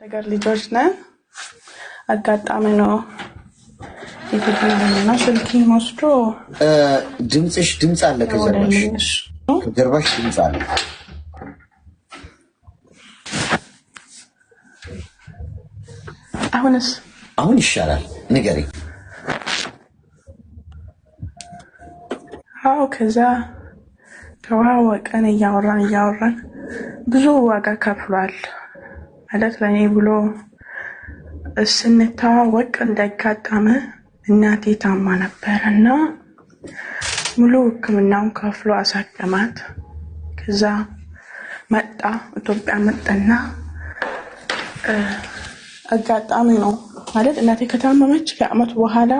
ነገር ልጆች ነን አጋጣሚ ነው የተገናኘነው። ስልኬን ወስዶ ድምጽ አለ ከጀርባሽ ድምጽ አለ። አሁን ይሻላል ንገሪ። አዎ ከዛ ተዋወቀን እያወራን ብዙ ዋጋ ከፍሏል ማለት ለኔ ብሎ ስንተዋወቅ እንዳጋጣመ እናቴ ታማ ነበርና ሙሉ ሕክምናውን ከፍሎ አሳከማት። ከዛ መጣ ኢትዮጵያ መጣና አጋጣሚ ነው ማለት እናቴ ከታመመች ከዓመት በኋላ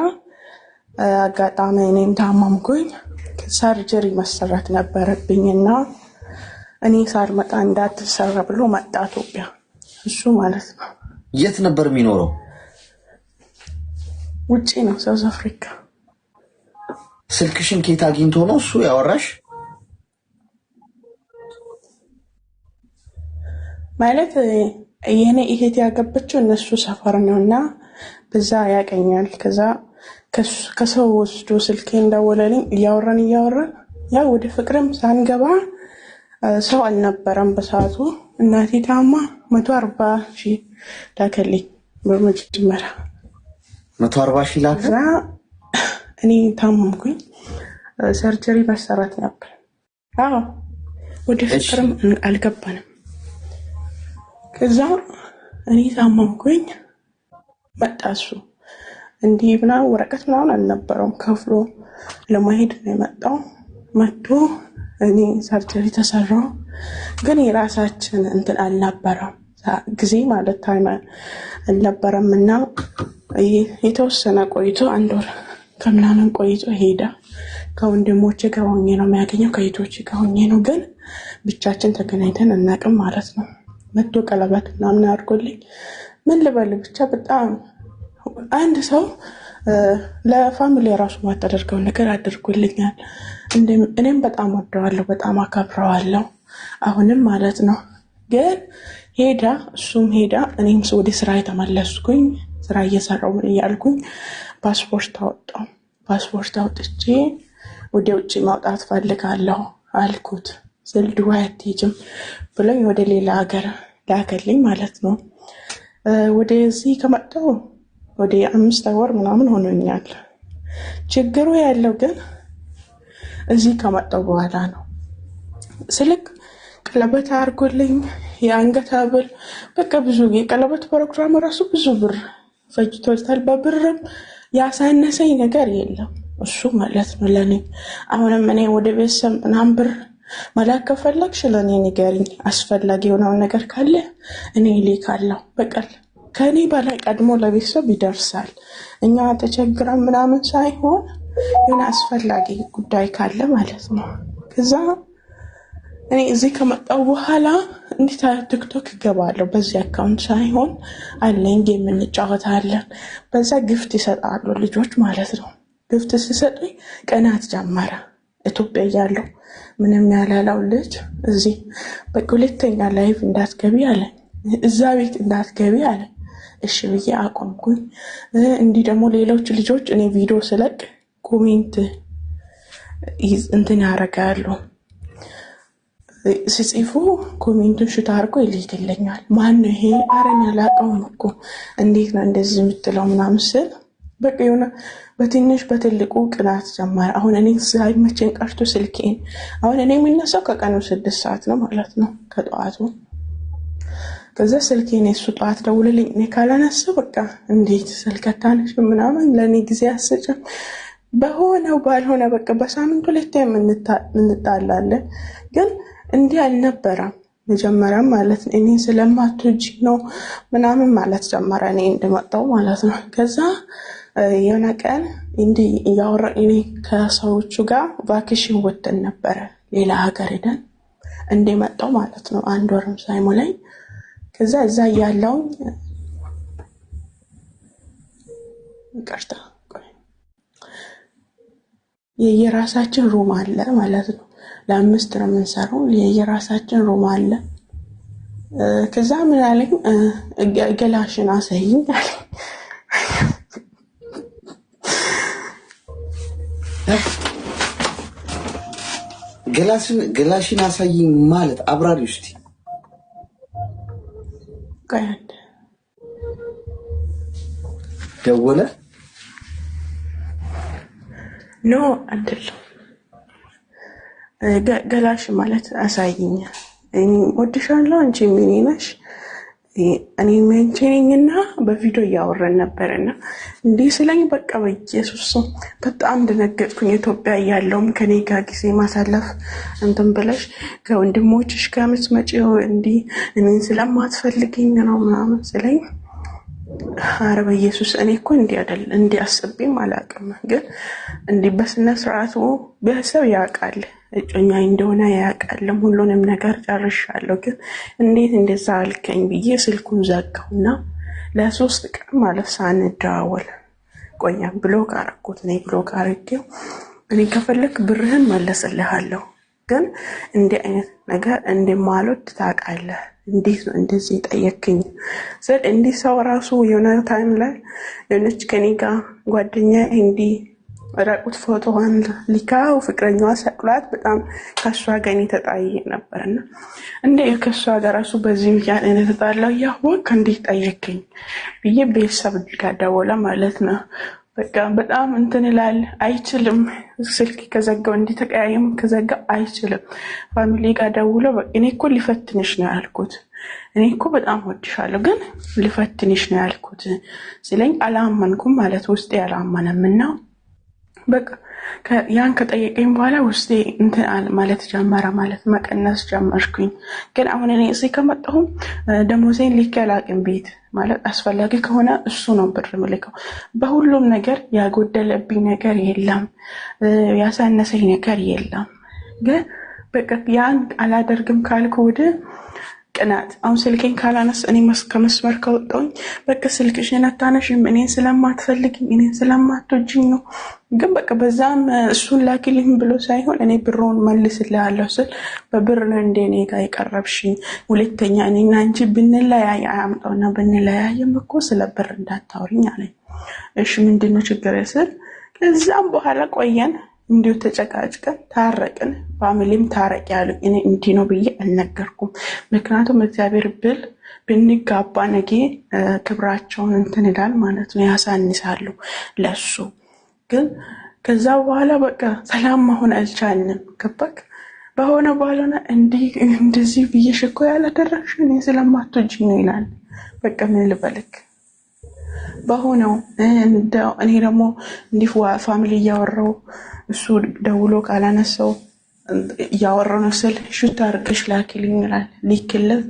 አጋጣሚ እኔም ታመምኩኝ። ሰርጀሪ መሰራት ነበረብኝና እኔ ሳልመጣ እንዳትሰራ ብሎ መጣ ኢትዮጵያ። እሱ ማለት ነው። የት ነበር የሚኖረው? ውጪ ነው፣ ሳውዝ አፍሪካ። ስልክሽን ከየት አግኝቶ ነው እሱ ያወራሽ? ማለት የኔ እህት ያገባችው እነሱ ሰፈር ነውና በዛ ያቀኛል። ከዛ ከሰው ወስዶ ስልኬን ደወለልኝ። እያወራን ያው ወደ ፍቅርም ሳንገባ ሰው አልነበረም በሰዓቱ። እናቴ ታማ 140,000 ላከልኝ በመጀመሪያ 140,000 ላከ። እኔ ታመምኩኝ፣ ሰርጀሪ መሰራት ነበር። አዎ ወደ ፍቅርም አልገባንም። ከዛ እኔ ታመምኩኝ መጣ እሱ። እንዲህ ምናምን ወረቀት ምናምን አልነበረውም፣ ከፍሎ ለማሄድ ነው የመጣው። መጥቶ እኔ ሰርጀሪ ተሰራው። ግን የራሳችን እንትን አልነበረም ጊዜ ማለት ታይም አልነበረምና የተወሰነ ቆይቶ 1 ወር ከምናምን ቆይቶ ሄዳ። ከወንድሞቼ ጋር ሆኜ ነው የሚያገኘው፣ ከእህቶቼ ጋር ሆኜ ነው። ግን ብቻችን ተገናኝተን እናቅም ማለት ነው። መጥቶ ቀለበት ምናምን አድርጎልኝ ምን ልበል ብቻ በጣም አንድ ሰው ለፋሚሊ ራሱ ማታደርገው ነገር አድርጎልኛል። እኔም በጣም ወደዋለሁ፣ በጣም አከብረዋለሁ አሁንም ማለት ነው። ግን እሱም ሄዳ እኔም ወደ ስራ የተመለስኩኝ፣ ስራ እየሰራሁ ምን እያልኩኝ ፓስፖርት አውጥቼ ወደ ውጭ ማውጣት ፈልጋለሁ አልኩት። ስል ዱባይ አትሄጂም ብሎኝ ወደ ሌላ ሀገር ላከልኝ ማለት ነው። ወደዚህ ከመጣሁ ወደ 5 ወር ምናምን ሆኖኛል። ችግሩ ያለው ግን እዚህ ከመጣሁ በኋላ ነው። ስልክ ቀለበት አድርጎልኝ የአንገት ሐብል በቃ ብዙ የቀለበት ፕሮግራም ራሱ ብዙ ብር ፈጅቶታል። በብርም ያሳነሰኝ ነገር የለም እሱ ማለት ነው ለኔ። አሁንም እኔ ወደ ቤተሰብ ምናምን ብር መላክ ከፈለግሽ ለኔ ንገሪኝ፣ አስፈላጊ የሆነው ነገር ካለ እኔ እልካለሁ። በቃ ከኔ በላይ ቀድሞ ለቤተሰብ ይደርሳል። እኛ ተቸግረን ምናምን ሳይሆን የሆነ አስፈላጊ ጉዳይ ካለ ማለት ነው። ከዛ እኔ እዚህ ከመጣሁ በኋላ እንዴት ቲክቶክ እገባለሁ። በዚህ አካውንት ሳይሆን አለኝ የምንጫወታለን። በዛ ግፍት ይሰጣሉ ልጆች ማለት ነው። ግፍት ሲሰጡኝ ቀናት ጀመረ። ኢትዮጵያ እያለሁ ምንም ያላለው ልጅ እዚህ በቃ ሁለተኛ ላይቭ እንዳትገቢ አለ፣ እዛ ቤት እንዳትገቢ አለ። እሺ ብዬ አቆምኩኝ። እንዲህ ደግሞ ሌሎች ልጆች እኔ ቪዲዮ ስለቅ ኮሜንት እንትን ያደርጋሉ፣ ሲጽፉ ኮሜንቱን ሽታ አድርጎ ይልክልኛል። ማነው ይሄ? አረን ያላቀውም እኮ እንዴት ነው እንደዚህ የምትለው ምናምን ስል በቃ የሆነ በትንሽ በትልቁ ቅናት ጀመረ። አሁን እኔ ሳይመቸኝ ቀርቶ ስልኬን አሁን እኔ የሚነሳው ከቀኑ 6 ሰዓት ነው ማለት ነው ከጠዋቱ። ከዛ ስልኬን እሱ ጠዋት ደውልልኝ። እኔ ካላነሳው በቃ እንዴት ስልክ አታነሺ ምናምን ለኔ ጊዜ አስጭም በሆነው ባልሆነ በቃ በሳምንቱ 2 ታይም እንጣላለን። ግን እንዲህ አልነበረም መጀመሪያም ማለት ነው። እኔ ስለማትወጂ ነው ምናምን ማለት ጀመረ እኔ እንደመጣው ማለት ነው። ከዛ የሆነ ቀን እንዲህ እያወራን እኔ ከሰዎቹ ጋር ቫኬሽን ወጥተን ነበረ ሌላ ሀገር ሄደን እንደመጣው ማለት ነው 1 ወርም ሳይሞላኝ። ከዛ እዛ ያለው የራሳችን ሩም አለ ማለት ነው። ለ5 ነው የምንሰራው። የራሳችን ሩም አለ። ከዛ ምን አለኝ ገላሽን አሳይኝ አለኝ። ገላሽን አሳይኝ ማለት አብራሪ ውስጥ ቀያድ ደወለ ኖ አይደለም ገላሽ ማለት አሳይኝ እኔ ወድሻለሁ አንቺ ምን ነሽ እኔ መንቼኝና በቪዲዮ ያወራን ነበርና እንዴ ስለኝ በቃ በኢየሱስ በጣም ደነገጥኩኝ። ኢትዮጵያ ያለውም ከኔ ጋር ጊዜ ማሳለፍ እንትን ብለሽ ከወንድሞችሽ ጋር መስመጪው እንዴ እኔን ስለማትፈልጊኝ ነው ምናምን ስለኝ አረ በኢየሱስ እኔ እኮ እንዴ አይደል እንዴ አስቤም አላውቅም። ግን እንዴ በስነ ስርዓቱ በሰው ያውቃል እጮኛ እንደሆነ ያውቃል ሁሉንም ነገር ጨርሻለሁ። ግን እንዴት እንደዛ አልከኝ ብዬ ስልኩን ዘጋውና ለሶስት ቀን ማለት ሳንደዋወል ቆያ ብሎክ አረኩት። እኔ ብሎክ አረጋው እኔ ከፈለክ ብርህን መለስልሃለሁ ግን እንዴ አይነት ነገር እንደማልወድ ታውቃለህ። እንዴት ነው እንደዚህ ጠየቅኝ ስል እንዴ ሰው ራሱ የሆነ ታይም ላይ የሆነች ከኔ ጋር ጓደኛ እንዴ ራቁት ፎቶዋን ሊካው ፍቅረኛዋ ሰቅላት በጣም ከሷ ጋር ተጣይ ነበርና እንዴ ከሷ ጋር ራሱ በዚህ ምክንያት እኔ ተጣላው ያወቅ እንዴት ጠየቅኝ ብዬ ቤተሰብ ጋር ደወለ ማለት ነው። በቃ በጣም እንትን ይላል አይችልም ስልክ ከዘጋው እንዴ ተቀያየም ከዘጋ አይችልም። ፋሚሊ ጋር ደውሎ እኔ እኮ ሊፈትንሽ ነው ያልኩት እኔ እኮ በጣም ወድሻለሁ ግን ሊፈትንሽ ነው ያልኩት ስለኝ አላማንኩም ማለት ውስጤ አላማነምና በቃ ያን ከጠየቀኝ በኋላ ውስጤ እንትን ማለት ጀመረ ማለት መቀነስ ጀመርኩኝ። ግን አሁን እኔ እዚህ ከመጣሁ ደሞዜን ሊከላቅም ቤት ማለት አስፈላጊ ከሆነ እሱ ነው ብር ምልከው በሁሉም ነገር ያጎደለብኝ ነገር የለም ያሳነሰኝ ነገር የለም። ግን በቃ ያን አላደርግም ካልኩ ወደ ቅናት አሁን ስልኬን ካላነስ እኔ ከመስመር ከወጣሁኝ በቃ ስልክሽን አታነሽም እኔን ስለማትፈልጊኝ እኔን ስለማትወጂኝ ነው። ግን በቃ በዛም እሱን ላኪልኝ ብሎ ሳይሆን እኔ ብሩን መልስልሃለሁ ስል በብር ነው እንደኔ ጋር የቀረብሽኝ ሁለተኛ እኔና አንቺ ብንለያይ አያምጣውና ብንለያይም እኮ ስለ ብር እንዳታወሪኝ አለኝ። እሺ ምንድነው ችግር ስል ከዛም በኋላ ቆየን እንዲሁ ተጨቃጭቀን ታረቅን። ፋሚሊም ታረቅ ያሉ እኔ እንዲህ ነው ብዬ አልነገርኩም። ምክንያቱም እግዚአብሔር ብል ብንጋባ ነገ ክብራቸውን እንትን ይላል ማለት ነው ያሳንሳሉ ለሱ። ግን ከዛ በኋላ በቃ ሰላም መሆን አልቻልንም። ገባክ በሆነ በኋላ እንደዚህ ብዬሽ እኮ ያላደረግሽ እኔ ስለማትወጂኝ ነው ይላል። በቃ ምን ልበልክ በሆነው እኔ ደግሞ እንዲህ ፋሚሊ እያወራው እሱ ደውሎ ካላነሳው እያወራው ነው ስል ሹት አድርገሽ ላኪልኝ ይላል። ሊክልህ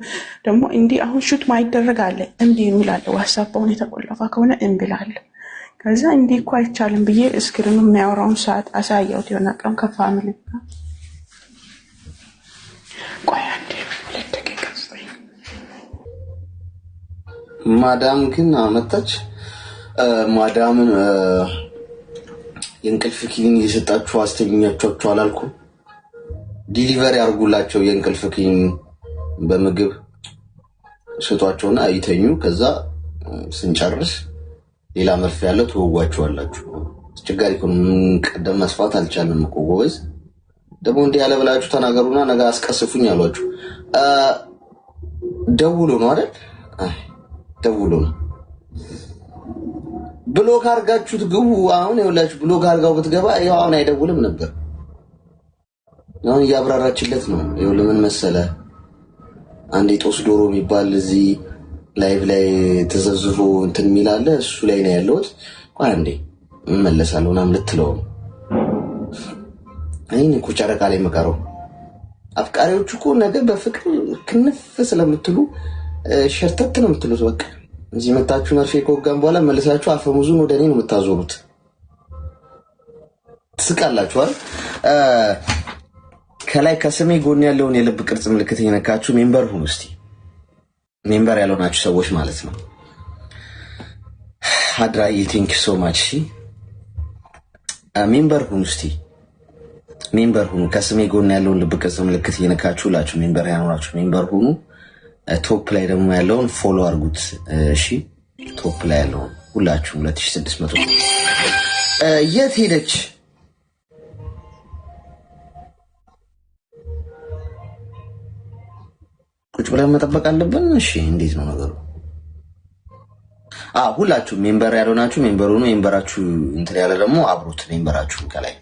ደግሞ እንዲህ አሁን ሹት ማይደረግ አለ እንዲህ ይላል። ዋትስአፕውን የተቆለፈ ከሆነ እንብላል። ከዛ እንዲህ እኮ አይቻልም ብዬ ስክሪኑ የሚያወራውን ሰዓት አሳያውት የሆነ ቀን ከፋሚሊ ጋር ቆይ አንዴ ለደቂቃ ማዳም ግን አመጣች። ማዳምን የእንቅልፍ ኪኒን እየሰጣችሁ አስተኛቻችሁ አላልኩም? ዲሊቨሪ አድርጉላቸው የእንቅልፍ ኪኒን በምግብ ስጧቸውና ይተኙ። ከዛ ስንጨርስ ሌላ መርፌ ያለው ትወጓቸዋላችሁ። አስቸጋሪ እኮ ቀደም መስፋት አልቻልንም እኮ ጎበዝ። ደግሞ እንዲህ ያለ ብላችሁ ተናገሩና ነገ አስቀስፉኝ አሏችሁ። ደውሎ ነው አይደል? ደውሎ ነው ብሎክ አድርጋችሁት ግቡ። አሁን ይኸውላችሁ ብሎክ አድርጋው ብትገባ ያው አሁን አይደውልም ነበር። አሁን እያብራራችለት ነው። ይኸው ለምን መሰለ አንዴ ጦስ ዶሮ የሚባል እዚህ ላይቭ ላይ ተዘዝፎ እንትን የሚላለ እሱ ላይ ነው ያለሁት። ቆይ አንዴ እመለሳለሁ ምናምን ልትለው ነው። አይኔ እኮ ጨረቃ ላይ መቀረው አፍቃሪዎቹ እኮ ነገ በፍቅር ክንፍ ስለምትሉ ሸርተት ነው የምትሉት። በቃ እዚህ መጣችሁ መርፌ ከወጋን በኋላ መልሳችሁ አፈሙዙን ወደ እኔ ነው የምታዞሩት። ትስቃላችሁ አይደል? ከላይ ከስሜ ጎን ያለውን የልብ ቅርጽ ምልክት እየነካችሁ ሜምበር ሁኑ እስቲ። ሜምበር ያልሆናችሁ ሰዎች ማለት ነው። አድራይ ቲንክ ሶ ማች። ሜምበር ሁኑ እስቲ። ሜምበር ሁኑ። ከስሜ ጎን ያለውን ልብ ቅርጽ ምልክት እየነካችሁ ላችሁ ሜምበር ያልሆናችሁ ሜምበር ሁኑ። ቶፕ ላይ ደግሞ ያለውን ፎሎ አድርጉት እሺ። ቶፕ ላይ ያለውን ሁላችሁም 2600 የት ሄደች? ቁጭ ብለን መጠበቅ አለብን። እሺ እንዴት ነው ነገሩ? ሁላችሁም ሜምበር ያልሆናችሁ ሜምበር ሆኖ ሜምበራችሁ እንትን ያለ ደግሞ አብሩት ሜምበራችሁን ከላይ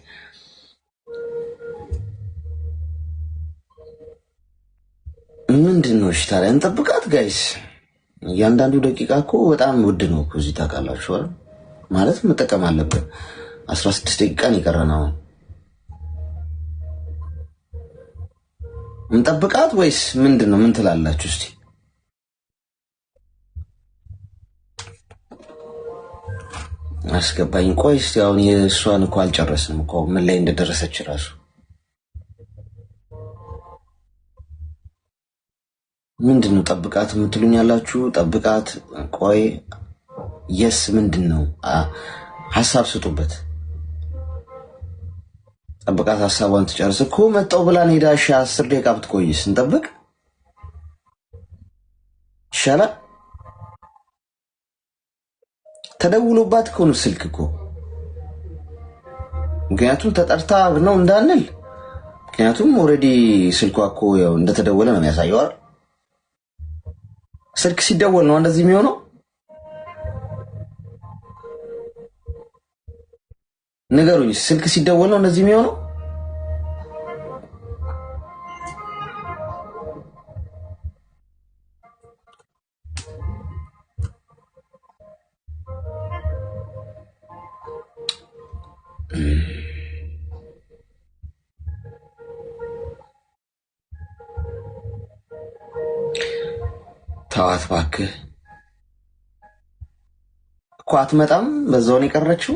ምንድነው? እሺ ታዲያ እንጠብቃት ጋይስ። እያንዳንዱ ደቂቃ እኮ በጣም ውድ ነው እኮ እዚህ ታውቃላችሁ አይደል? ማለት መጠቀም አለብን። 16 ደቂቃን ይቀረናል። እንጠብቃት ወይስ ምንድነው? ምን ትላላችሁ እስቲ? አስገባኝ። ቆይ እስቲ አሁን የእሷን እኮ አልጨረስንም እኮ ምን ላይ እንደደረሰች ራሱ ምንድነው? ጠብቃት የምትሉኝ ያላችሁ ጠብቃት። ቆይ የስ ምንድነው? ሐሳብ ስጡበት። ጠብቃት ሐሳቧን ትጨርስ እኮ መጣው ብላን ሄዳ 10 ደቂቃ ብትቆይስ እንጠብቅ ይሻላል። ተደውሎባት እኮ ነው ስልክ እኮ ምክንያቱም ተጠርታ ነው እንዳንል ምክንያቱም ኦሬዲ ስልኳ እኮ ያው እንደተደወለ ነው የሚያሳየው አይደል? ስልክ ሲደወል ነው እንደዚህ የሚሆነው። ንገሩኝ፣ ስልክ ሲደወል ነው እንደዚህ የሚሆነው? ተዋት እባክህ እኮ አትመጣም። በዛው ነው የቀረችው።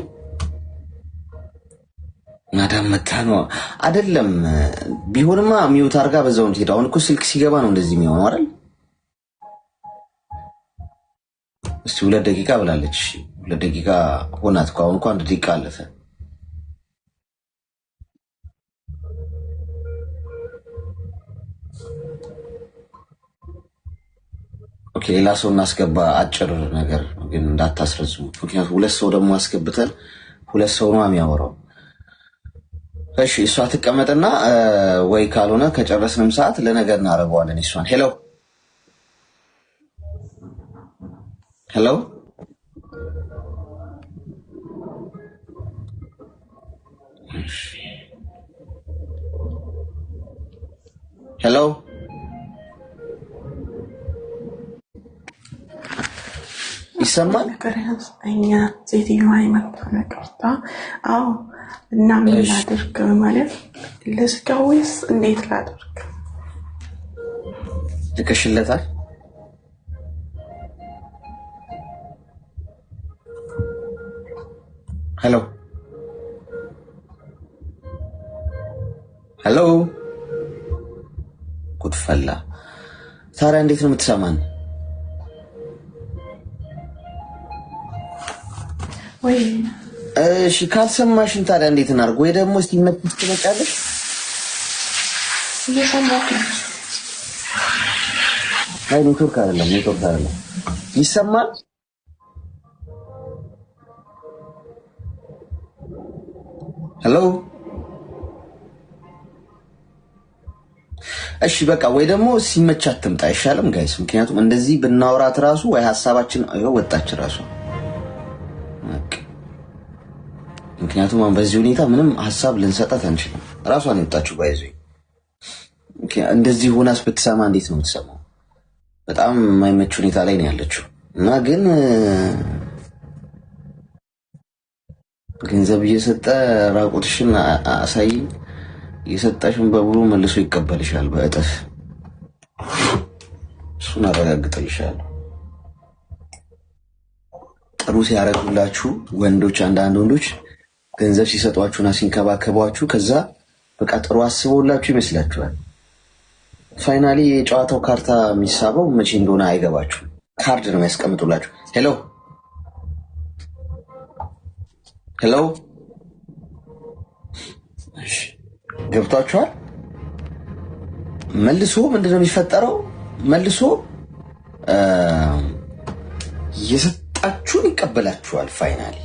ማዳም መታ ነው አይደለም? ቢሆንማ ሚውት አርጋ በዛው ነው ትሄዳው። አሁን እኮ ስልክ ሲገባ ነው እንደዚህ የሚሆነው አይደል? እስቲ 2 ደቂቃ ብላለች። 2 ደቂቃ ሆናት እኮ አሁን እንኳን 1 ደቂቃ አለፈ። ኦኬ ሌላ ሰው እናስገባ። አጭር ነገር ግን እንዳታስረዝሙ። ምክንያቱም 2 ሰው ደግሞ አስገብተን 2 ሰው ነው የሚያወራው። እሺ እሷ ትቀመጥና ወይ ካልሆነ ከጨረስንም ሰዓት ለነገ እናደርገዋለን። እሷን ሄሎ ሄሎ ሄሎ ይሰማል? እኛ ሴትዮዋ ሃይማኖት ነቀርታ አዎ። እና ምን ላድርግ ማለት ልስጋው ወይስ እንዴት ላድርግ? ልከሽለታል? ሄሎ ሄሎ ጉድ ፈላ። ታዲያ እንዴት ነው የምትሰማን? ወይ እሺ ካልሰማሽን ታዲያ እንዴት እናድርግ? ወይ ደግሞ እስቲ መጥተሽ ትመጫለሽ? እየሰማሁሽ ነው። አይ ኔትወርክ አይደለም ይሰማል? ሄሎ እሺ በቃ ወይ ደግሞ ሲመቻት ትምጣ አይሻልም ጋይስ? ምክንያቱም እንደዚህ ብናወራት ራሱ ወይ ሐሳባችን ወጣች ራሱ። ምክንያቱም በዚህ ሁኔታ ምንም ሐሳብ ልንሰጣት አንችልም። ራሷን የወጣችው ባይዘ እንደዚህ ሆናስ ብትሰማ እንዴት ነው የምትሰማው? በጣም የማይመች ሁኔታ ላይ ነው ያለችው። እና ግን ገንዘብ እየሰጠ ራቁትሽን አሳይ እየሰጠሽን በሙሉ መልሶ ይቀበልሻል በእጥፍ። እሱን አረጋግጥልሻለሁ። ጥሩ ሲያረጉላችሁ ወንዶች፣ አንዳንድ ወንዶች ገንዘብ ሲሰጧችሁና ሲንከባከቧችሁ ከዛ በቃ ጥሩ አስበውላችሁ ይመስላችኋል። ፋይናሊ የጨዋታው ካርታ የሚሳበው መቼ እንደሆነ አይገባችሁም። ካርድ ነው የሚያስቀምጡላችሁ። ሄሎ ሄሎ እሺ ገብቷችኋል? መልሶ ምንድነው የሚፈጠረው? መልሶ የሰጣችሁን ይቀበላችኋል። ፋይናሊ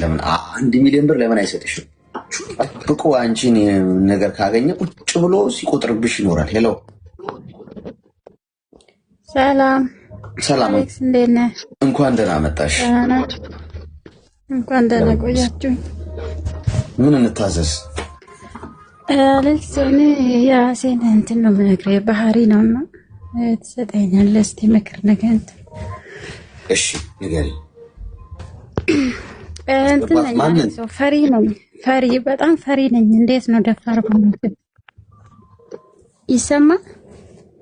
ለምን 1 ሚሊዮን ብር ለምን አይሰጥሽም? ጠብቆ አንቺን ነገር ካገኘ ቁጭ ብሎ ሲቆጥርብሽ ይኖራል። ሄሎ ሰላም ሰላም፣ አሌክስ እንዴት ነህ? እንኳን ደህና መጣሽ። እንኳን ደህና ቆያችሁ። ምን እንታዘዝ? አሌክስ እኔ የራሴን እንትን ነው የምነግርህ፣ ባህሪ ነውና ትሰጠኛለህ እስኪ ምክር ነገር እንትን። እሺ ንገሪኝ። እንትን ነኝ ሰው ፈሪ ነኝ፣ ፈሪ በጣም ፈሪ ነኝ። እንዴት ነው ደፋር ሆነ? ይሰማል